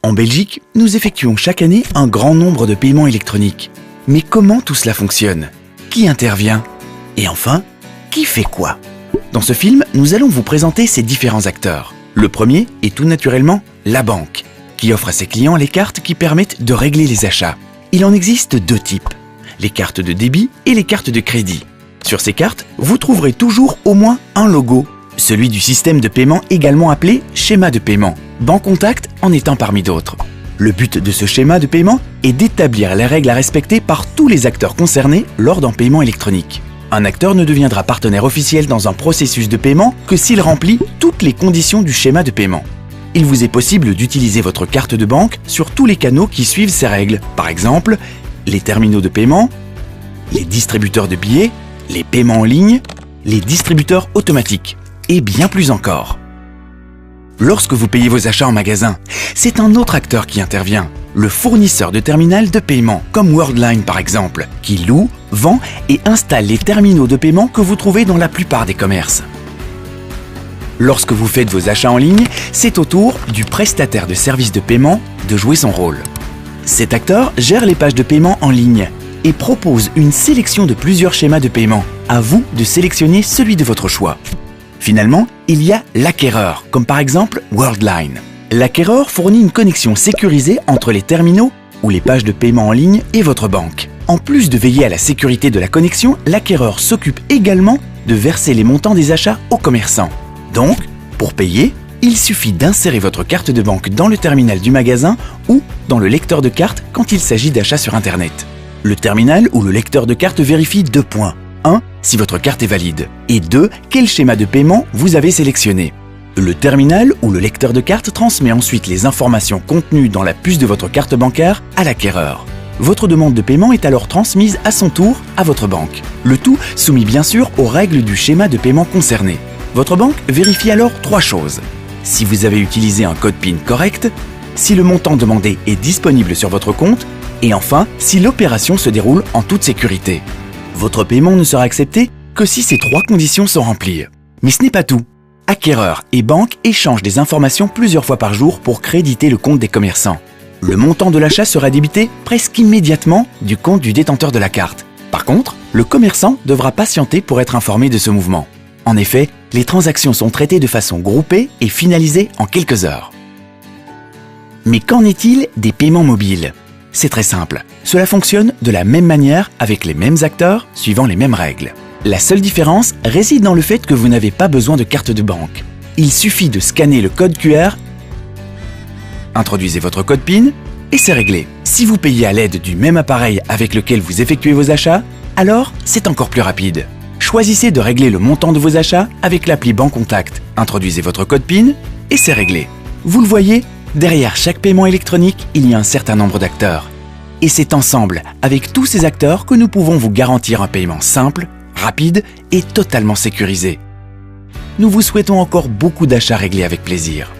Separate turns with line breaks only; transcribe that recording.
En Belgique, nous effectuons chaque année un grand nombre de paiements électroniques. Mais comment tout cela fonctionne? Qui intervient? Et enfin, qui fait quoi? Dans ce film, nous allons vous présenter ces différents acteurs. Le premier est tout naturellement la banque, qui offre à ses clients les cartes qui permettent de régler les achats. Il en existe deux types, les cartes de débit et les cartes de crédit. Sur ces cartes, vous trouverez toujours au moins un logo, celui du système de paiement également appelé schéma de paiement, Bancontact en étant parmi d'autres. Le but de ce schéma de paiement est d'établir les règles à respecter par tous les acteurs concernés lors d'un paiement électronique. Un acteur ne deviendra partenaire officiel dans un processus de paiement que s'il remplit toutes les conditions du schéma de paiement. Il vous est possible d'utiliser votre carte de banque sur tous les canaux qui suivent ces règles, par exemple les terminaux de paiement, les distributeurs de billets, les paiements en ligne, les distributeurs automatiques et bien plus encore. Lorsque vous payez vos achats en magasin, c'est un autre acteur qui intervient, le fournisseur de terminal de paiement, comme Worldline par exemple, qui loue, vend et installe les terminaux de paiement que vous trouvez dans la plupart des commerces. Lorsque vous faites vos achats en ligne, c'est au tour du prestataire de services de paiement de jouer son rôle. Cet acteur gère les pages de paiement en ligne et propose une sélection de plusieurs schémas de paiement. À vous de sélectionner celui de votre choix. Finalement, il y a l'acquéreur, comme par exemple Worldline. L'acquéreur fournit une connexion sécurisée entre les terminaux ou les pages de paiement en ligne et votre banque. En plus de veiller à la sécurité de la connexion, l'acquéreur s'occupe également de verser les montants des achats aux commerçants. Donc, pour payer, il suffit d'insérer votre carte de banque dans le terminal du magasin ou dans le lecteur de carte quand il s'agit d'achats sur Internet. Le terminal ou le lecteur de carte vérifie 2 points. 1. Si votre carte est valide. Et 2. Quel schéma de paiement vous avez sélectionné. Le terminal ou le lecteur de carte transmet ensuite les informations contenues dans la puce de votre carte bancaire à l'acquéreur. Votre demande de paiement est alors transmise à son tour à votre banque. Le tout soumis bien sûr aux règles du schéma de paiement concerné. Votre banque vérifie alors 3 choses. Si vous avez utilisé un code PIN correct, si le montant demandé est disponible sur votre compte, et enfin, si l'opération se déroule en toute sécurité. Votre paiement ne sera accepté que si ces 3 conditions sont remplies. Mais ce n'est pas tout. Acquéreurs et banques échangent des informations plusieurs fois par jour pour créditer le compte des commerçants. Le montant de l'achat sera débité presque immédiatement du compte du détenteur de la carte. Par contre, le commerçant devra patienter pour être informé de ce mouvement. En effet, les transactions sont traitées de façon groupée et finalisées en quelques heures. Mais qu'en est-il des paiements mobiles ? C'est très simple. Cela fonctionne de la même manière avec les mêmes acteurs suivant les mêmes règles. La seule différence réside dans le fait que vous n'avez pas besoin de carte de banque. Il suffit de scanner le code QR, introduisez votre code PIN et c'est réglé. Si vous payez à l'aide du même appareil avec lequel vous effectuez vos achats, alors c'est encore plus rapide. Choisissez de régler le montant de vos achats avec l'appli Bancontact. Introduisez votre code PIN et c'est réglé. Vous le voyez, derrière chaque paiement électronique, il y a un certain nombre d'acteurs. Et c'est ensemble, avec tous ces acteurs, que nous pouvons vous garantir un paiement simple, rapide et totalement sécurisé. Nous vous souhaitons encore beaucoup d'achats réglés avec plaisir.